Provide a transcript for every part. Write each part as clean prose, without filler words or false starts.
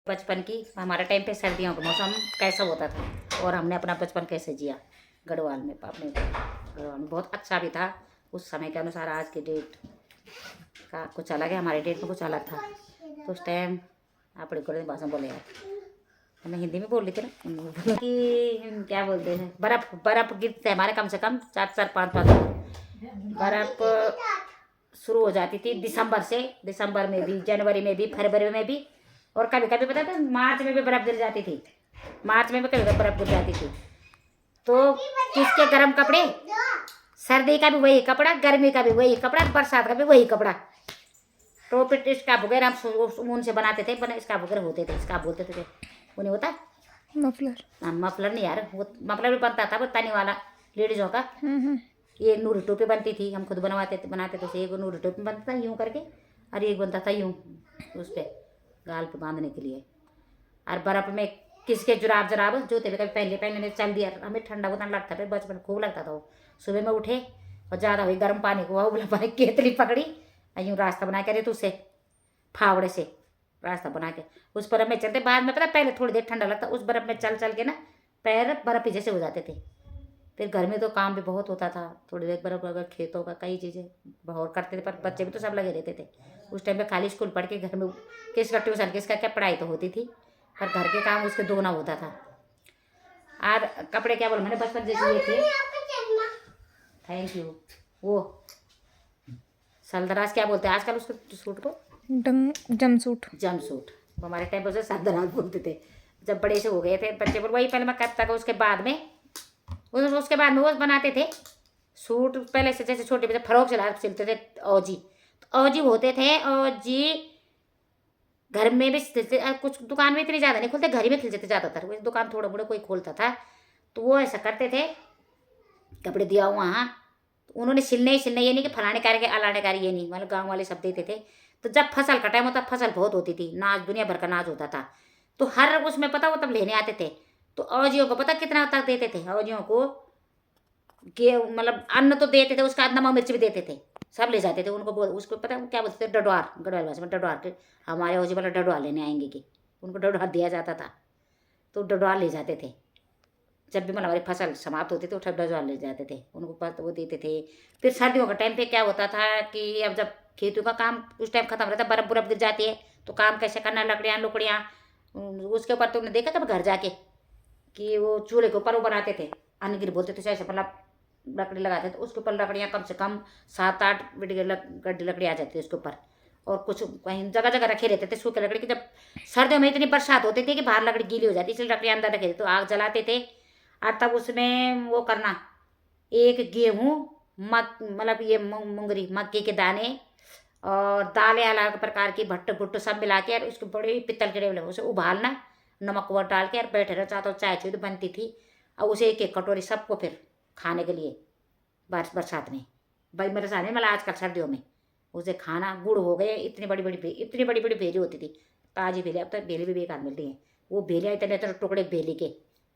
बचपन की हमारे टाइम पे सर्दियों का मौसम कैसा होता था और हमने अपना बचपन कैसे जिया गढ़वाल में। अपने गढ़वाल में बहुत अच्छा भी था उस समय के अनुसार। आज के डेट का कुछ अलग है, हमारे डेट में कुछ अलग था। तो उस टाइम आप बड़ी भाषा बोले यार, मैं हिंदी में बोल रही थी ना कि क्या बोलते हैं, बर्फ़ बर्फ़ गिरते हमारे कम से कम 4-5 बर्फ़ शुरू हो जाती थी दिसंबर से। दिसंबर में भी, जनवरी में भी, फरवरी में भी, और कभी कभी पता था मार्च में भी बर्फ़ गिर जाती थी। मार्च में भी कभी कभी बर्फ़ गिर जाती थी। तो किसके गर्म कपड़े, सर्दी का भी वही कपड़ा, गर्मी का भी वही कपड़ा, बरसात का भी वही कपड़ा। तो फिर स्कार्फ वगैरह हम ऊन से बनाते थे, बना स्कार्फ वगैरह होते थे, स्कार्फ बोलते थे उन्हें। होता मफलर। हाँ, मफलर नहीं यार, वो मफलर भी बनता था वो तनी वाला लेडीजों का। ये नूरी टोपी बनती थी, हम खुद बनाते थे। एक नूरी टोपी बनता था यूं करके, और एक बनता था यूं उस पर गाल पे बांधने के लिए। और बर्फ में किसके जुराब जूते भी कभी पहले चल दिया। हमें ठंडा उतना लगता था, बचपन खूब लगता था वो। सुबह में उठे और ज़्यादा हुई गर्म पानी को उबला पानी केतली पकड़ी और यूँ रास्ता बना के तो उससे फावड़े से रास्ता बना के उस बर्फ में चलते। बाद में पता पहले थोड़ी देर ठंडा लगता, उस बर्फ में चल चल के ना पैर बर्फ ही जैसे हो जाते थे। फिर घर में तो काम भी बहुत होता था, थोड़ी देर बर्फ अगर खेतों का कई चीज़ें बहुत करते थे, पर बच्चे भी तो सब लगे रहते थे उस टाइम पे। खाली स्कूल पढ़ के घर में किसका ट्यूशन किसका क्या पढ़ाई तो होती थी, पर घर के काम उसके दोगुना होता था। और कपड़े क्या बोल मैंने बचपन जैसे ये थे। Thank you. वो सलदराज क्या बोलते हैं आजकल उसको सूट को, जमसूट। जमसूट। हमारे टाइम पर उसे सलदराज बोलते थे। जब बड़े से हो गए थे बच्चे पर वही पहले मैं करता था। उसके बाद में वो बनाते थे सूट। पहले से जैसे छोटे बच्चे फ्रॉक सिलते थे औजी, तो औजी होते थे। औजी घर में भी सिलते, कुछ दुकान में इतनी ज़्यादा नहीं खोलते, घर ही में खिलते थे ज़्यादातर। वो दुकान थोड़ा मोड़ा कोई खोलता था, तो वो ऐसा करते थे। कपड़े दिया वहाँ तो उन्होंने सिलने ही सिलने, ये नहीं कि फलाने कार्य के अलाने कार्य, ये नहीं, मतलब गाँव वाले सब देते थे। तो जब फसल का टाइम होता फसल बहुत होती थी, नाज दुनिया भर का नाज होता था। तो हर उसमें पता वो तब लेने आते थे। तो औजियों को पता कितना तक देते थे औजियों को, कि मतलब अन्न तो देते थे, उसका नमक मिर्च भी देते थे। सब ले जाते थे उनको उसको पता क्या बोलते थे, डडवार, गढ़वाल भाषा में डडवार के। हमारे औजी वाला डडवार लेने आएंगे कि उनको डडवार दिया जाता था, तो डडवार ले जाते थे। जब भी मतलब हमारी फसल समाप्त होती थी, तो डडवार ले जाते थे उनको पर वो देते थे। फिर सर्दियों का टाइम पे क्या होता था कि अब जब खेतों का काम उस टाइम खत्म रहता, बर्फ बुरफ गिर जाती है, तो काम कैसे करना, लकड़ियाँ लुकड़ियाँ उसके ऊपर। तुमने देखा कब घर जाके कि वो चूल्हे के ऊपर वो बनाते थे, अनगिर बोलते थे ऐसे, मतलब लकड़ी लगाते थे उसके ऊपर। लकड़ियाँ कम से कम 7-8 गड्ढे लकड़ी आ जाती है उसके ऊपर। और कुछ कहीं जगह जगह रखे रहते थे सूखे लकड़ी की। जब सर्दियों में इतनी बरसात होती थी कि बाहर लकड़ी गीली हो जाती, इसलिए लकड़ी अंदर रखे थे, तो आग जलाते थे। और तब उसमें वो करना, एक गेहूँ मतलब ये मुंगरी मक्के के दाने और दालें अलग प्रकार की भट्ट भुट्ट सब मिला के, और उसको बड़े पित्तल के डेवले उसे उबालना, नमक वमक डाल के, और बैठे रहो। चाहे तो चाय चूय बनती थी, और उसे एक एक कटोरी सबको फिर खाने के लिए बरसात में। भाई मेरे सामने मतलब आजकल सर्दियों में उसे खाना। गुड़ हो गए, इतनी बड़ी बड़ी भेली होती थी, ताजी भेली। अब तो भेली भी बेकार मिलती हैं। वो भेलियाँ इतने इतने टुकड़े भेली के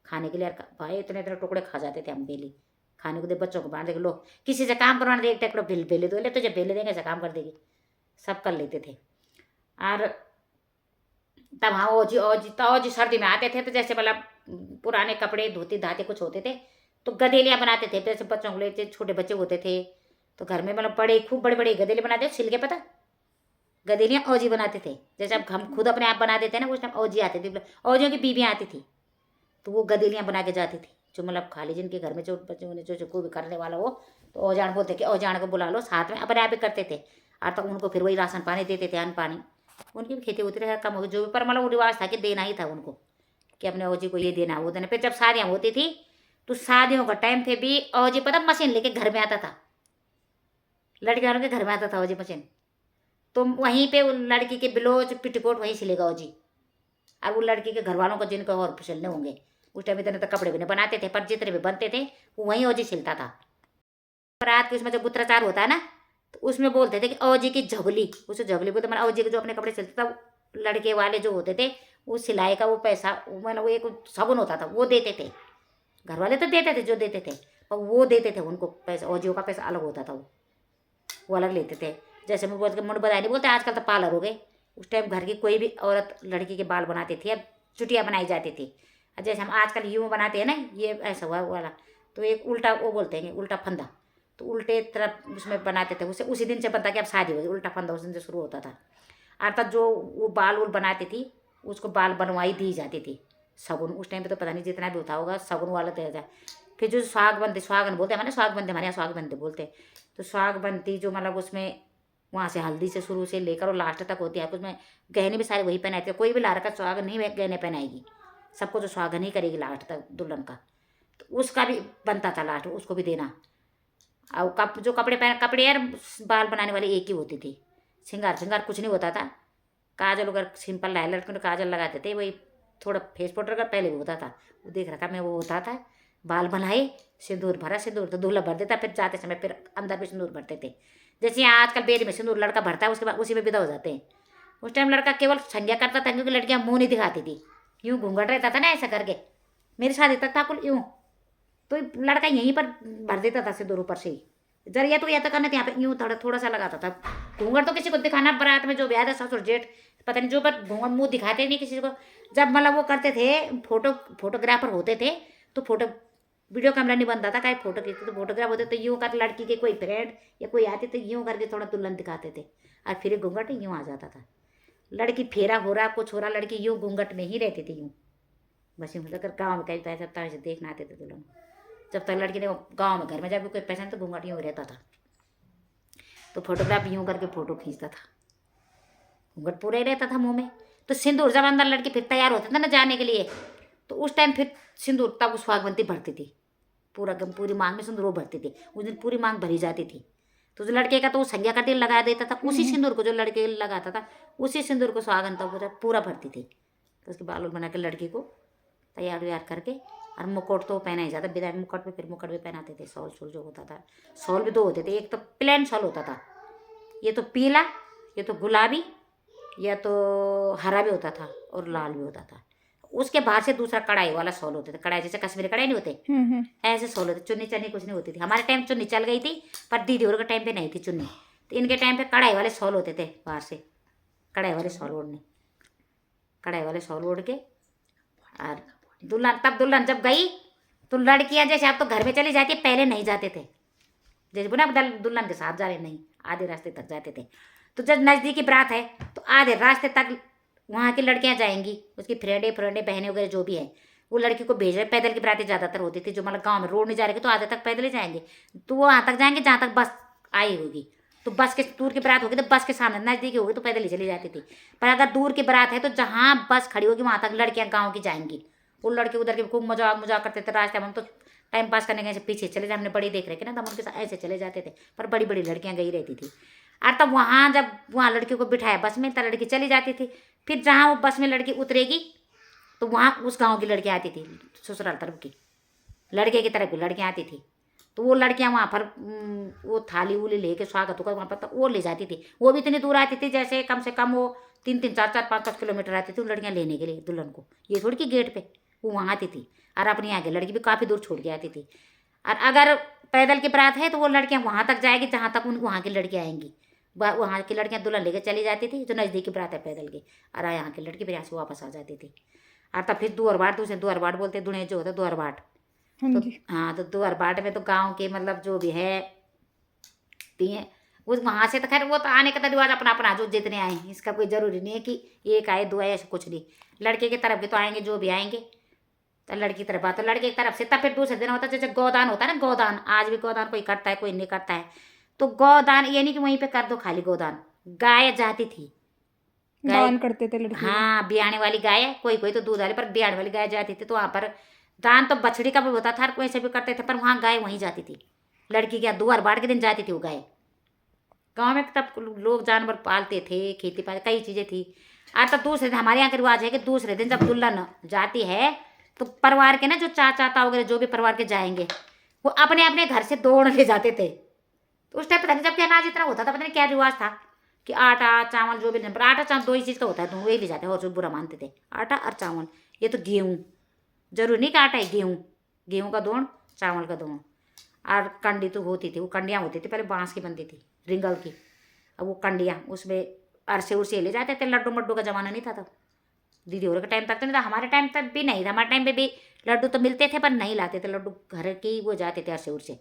खाने के लिए, भाई इतने इतने टुकड़े खा जाते थे हम भेली खाने को दे। बच्चों को बांध दे, लो किसी से काम करवाने दे, एक टुकड़ा भेले दो, ले तुझे भेले देंगे, ऐसा काम कर देगी। सब कर लेते थे। और तब हाँ ओजी सर्दी में आते थे, तो जैसे मतलब पुराने कपड़े धोती धाते कुछ होते थे, तो गदेलियाँ बनाते थे। जैसे बच्चों को लेते, छोटे बच्चे होते थे तो घर में मतलब बड़े खूब बड़े बड़े गदेले बनाते थे छिल के, पता गदेलियाँ औजी बनाते थे। जैसे अब हम खुद अपने आप बना देते हैं ना, उस टाइम औजी आती थी, औजियों की बीबियाँ आती थी, तो वो गदेलियाँ बना के जाती थी। जो मतलब खाली जिनके घर में जो बच्चे होने जो कोई भी करने वाला हो, तो औजान बोलते कि औजान को बुला लो साथ में, अपने आप ही करते थे। और तब उनको फिर वही राशन पानी देते थे, अन्न पानी। उनकी भी खेती होती रही, कम हो गई जो भी, पर मतलब वो रिवाज था कि देना ही था उनको, कि अपने औजी को ये देना वो देना। फिर जब शादियाँ होती थी, तो शादियों का टाइम पे भी औजी पता मशीन लेके घर में आता था, लड़के वालों के घर में आता था औजी मशीन। तो वहीं पे वो लड़की के ब्लाउज पिटकोट वहीं सिलेगा औजी। और वो लड़की के घर वालों को जिनको और सिलने होंगे, उस टाइम इतने तो कपड़े भी नहीं बनाते थे, पर जितने भी बनते थे वो वहीं औजी सिलता था। रात के उसमें जब गुत्राचार होता है ना, तो उसमें बोलते थे कि औजी की झबली, उसे झबली बोलते, मतलब औजी के जो अपने कपड़े सिलते था, लड़के वाले जो होते थे, वो सिलाई का वो पैसा, मतलब वो एक शगुन होता था, वो देते थे। घर वाले तो देते थे जो देते थे, और वो देते थे उनको पैसा। औजियों का पैसा अलग होता था, वो अलग लेते थे। जैसे मैं बोलते मुंड बधाई नहीं बोलते, आजकल तो पार्लर हो गए, उस टाइम घर की कोई भी औरत लड़की के बाल बनाती थी, अब चुटिया बनाई जाती थी। जैसे हम आजकल यूँ बनाते हैं ना, ये ऐसा हुआ वाला, तो एक उल्टा वो बोलते हैं उल्टा फंदा, तो उल्टे तरफ उसमें बनाते थे। उसे उसी दिन से बनता कि अब शादी होगी, उल्टा फंदा उस दिन से शुरू होता था। अर्थात जो वो बाल उल बनाती थी उसको बाल बनवाई दी जाती थी। शगुन उस टाइम पे तो पता नहीं जितना भी होता होगा, शगुन वाला दिया जाए। फिर जो सुहाग बनती, सुहागन बोलते हैं हमारे, सुहाग बनते हमारे यहाँ सुहाग बनते बोलते हैं। तो सुहाग बनती जो मतलब उसमें वहाँ से हल्दी से शुरू से लेकर और लास्ट तक होती है, उसमें गहने भी सारे वही पहनाते हैं। कोई भी लड़का सुहागन नहीं गहने पहनाएगी, सबको तो सुहागन ही करेगी लास्ट तक दुल्हन का। तो उसका भी बनता था लास्ट, उसको भी देना। और जो कपड़े यार बाल बनाने वाली एक ही होती थी। श्रृंगार कुछ नहीं होता था। काजल अगर सिंपल लाए लड़कों ने काजल लगाते थे, वही थोड़ा फेस पाउडर का पहले भी होता था, वो देख रखा मैं, वो होता था। बाल बनाए, सिंदूर भरा, सिंदूर तो दूल्हा भर देता, फिर जाते समय फिर अंदर भी सिंदूर भरते थे। जैसे यहाँ आजकल बेद में सिंदूर लड़का भरता है, उसके बाद उसी में विदा हो जाते हैं। उस टाइम लड़का केवल संज्ञा करता था, क्योंकि लड़कियाँ मुँह नहीं दिखाती थी, यूँ घूंघट रहता था ना ऐसा करके। मेरी शादी तक था कुल यूँ, तो लड़का यहीं पर भर देता था सिंदूर ऊपर से ही। जरिया तो या तो करना था, यहाँ पे यूँ थोड़ा सा लगाता था। घूंघट तो किसी को दिखाना, बारात में जो ब्याह था ससुर जेठ पता नहीं जो, पर घूंघट मुँह दिखाते नहीं किसी को। जब मतलब वो करते थे, फोटोग्राफर होते थे, तो वीडियो कैमरा नहीं बनता था, कहीं फोटो खींचते तो फोटोग्राफ होते, तो यूँ कर लड़की के कोई फ्रेंड या कोई आते तो यूँ करके थोड़ा दुल्हन दिखाते थे, और फिर घूंघट यूँ आ जाता था। लड़की फेरा हो रहा कुछ हो रहा, लड़की यूँ घूंघट में ही रहती थी यूँ बस यूँ। अगर गाँव में कहीं पैसा तब से देखना आते थे दुल्हन, जब तक लड़की ने गाँव में घर में जब कोई पहचान तो घूंघट यूँ रहता था। तो फोटोग्राफ यूँ करके फ़ोटो खींचता था, घूंघट पूरा ही रहता था मुँह में। तो सिंदूर जब अंदर लड़की फिर तैयार होती था ना जाने के लिए, तो उस टाइम फिर सिंदूर तब उस सुहागवंती भरती थी, पूरी मांग में सिंदूर वो भरती थी। उस दिन पूरी मांग भरी जाती थी। तो जो लड़के का तो वो संज्ञा का तिल लगा देता था, उसी सिंदूर को जो लड़के लगाता था, उसी सिंदूर को सुहागन तब पूरा भरती थी। तो उसके बाल बना के लड़की को तैयार व्यार करके, और मुकुट तो पहना ही जाता विदाई मुकुट पे, फिर मुकुट भी पहनाते थे। शॉल जो होता था, शॉल भी दो होते थे, एक तो प्लेन शॉल होता था, ये तो पीला, ये तो गुलाबी, या तो हरा भी होता था और लाल भी होता था। उसके बाहर से दूसरा कढ़ाई वाला शॉल होते थे, कढ़ाई जैसे कश्मीरी कढ़ाई नहीं होते, ऐसे शॉल होते। चुन्नी चन्नी कुछ नहीं होती थी। हमारे टाइम चुन्नी चल गई थी, पर दीदी और के टाइम पे नहीं थी चुन्नी, तो इनके टाइम पे कढ़ाई वाले शॉल होते थे। बाहर से कढ़ाई वाले शॉल ओढ़ने, कढ़ाई वाले शॉल ओढ़ के, और दुल्हन जब गई तो लड़कियां जैसे अब तो घर में चली जाती है, पहले नहीं जाते थे। जैसे बोला दुल्हन के साथ जा रहे, नहीं, आधे रास्ते तक जाते थे। तो जब नज़दीकी बारात है तो आधे रास्ते तक वहाँ की लड़कियाँ जाएंगी, उसकी फ्रेंडें बहनें वगैरह जो भी है, वो लड़की को भेज रहे। पैदल की बारातें ज़्यादातर होती थी, जो मतलब गांव में रोड नहीं जा रही तो आधे तक पैदल ही जाएंगे, तो वो वहाँ तक जाएंगे जहाँ तक बस आई होगी। तो बस के दूर की बारात होगी तो बस के सामने, नज़दीकी होगी तो पैदल ही चली जाती थी। पर अगर दूर की बारात है तो जहाँ बस खड़ी होगी वहाँ तक लड़कियाँ गाँव की जाएंगी। वो लड़के उधर के खूब मजाक करते थे रास्ते में। हम तो टाइम पास करने गए पीछे चले जाए, हमने बड़ी देख रखे ना, तो हम उनके साथ ऐसे चले जाते थे, पर बड़ी बड़ी लड़कियाँ गई रहती थी। और तब वहाँ जब वहाँ लड़कियों को बिठाया बस में, तब लड़की चली जाती थी। फिर जहाँ वो बस में लड़की उतरेगी तो वहाँ उस गांव की लड़कियाँ आती थी, ससुराल तरफ की, लड़के की तरफ की लड़कियाँ आती थी। तो वो लड़कियाँ वहाँ पर वो थाली उली लेके स्वागत होकर वहाँ पर तो वो ले जाती थी। वो भी इतनी दूर आती थी, जैसे कम से कम वो 3-3, 4-4, 5-5 किलोमीटर आती थी वो लड़कियाँ लेने के लिए दुल्हन को। ये थोड़ी कि गेट पे वो वहाँ आती थी, और अपनी यहाँ की लड़की भी काफ़ी दूर छोड़ के आती थी। और अगर पैदल की बारात है तो वो लड़कियाँ वहाँ तक जाएगी जहाँ तक वहाँ की लड़कियाँ आएंगी। वहाँ की लड़कियाँ दुल्हन लेकर चली जाती थी, जो नज़दीकी बारात है पैदल की, और यहाँ की लड़की फिर यहाँ से वापस आ जाती थी। और तब फिर दुअर बाट, दूसरे दुअर बाट बोलते, दुनिया जो होता है दुअर बाट। तो हाँ, तो दुअर बाट में तो गाँव के मतलब जो भी है दिए उस वहाँ से, तो खैर वो तो आने का तो रिवाज अपना अपना, जो जितने आए, इसका कोई ज़रूरी नहीं है कि एक आए दो आए, ऐसा कुछ नहीं। लड़के की तरफ के तो आएंगे जो भी आएंगे, तो लड़की की तरफ बात, तो लड़के की तरफ से तब फिर दूसरे दिन होता है जैसे गोदान होता है ना, गोदान आज भी गोदान कोई करता है कोई नहीं करता है। तो गोदान ये नहीं कि वहीं पे कर दो खाली गोदान, गाय जाती थी, दान करते थे लड़की। हाँ, ब्याने वाली गाय, कोई तो दूध वाली, पर ब्याने वाली गाय जाती थी। तो वहाँ पर दान तो बछड़ी का भी होता था, कोई से भी करते थे, पर वहाँ गाय वहीं जाती थी। लड़की क्या दुआर बाट के दिन जाती थी वो गाय। गाँव में तब लोग जानवर पालते थे, खेती पाती कई चीज़ें थी। आज तो दूसरे दिन हमारे यहाँ का रिवाज है कि दूसरे दिन जब दुल्हन जाती है तो परिवार के ना जो चाचा वगैरह जो भी परिवार के जाएंगे, वो अपने अपने घर से दौड़ ले जाते थे। तो उस टाइम पता नहीं जब क्या अनाज इतना होता था, पता नहीं क्या रिवाज था कि आटा चावल जो भी, पर आटा चावल दो ही चीज़ का होता है, तो वही ले जाते हैं, और जो बुरा मानते थे आटा और चावल। ये तो गेहूँ, जरूरी नहीं कि आटा है, गेहूँ का दोण, चावल का दोण। और कंडी तो होती थी, वो कंडियाँ होती थी पहले बाँस की बनती थी, रिंगल की। अब वो कंडियाँ उसमें अरसे उरसे ले जाते थे, लड्डू मड्डू का जमाना नहीं था तब। दीदी और के टाइम तक तो नहीं था, हमारे टाइम तक भी नहीं था। हमारे टाइम पे भी लड्डू तो मिलते थे पर नहीं लाते थे लड्डू, घर की वो जाते थे अरसे उरसे,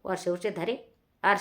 और अरसे उरसे धरे। अरसे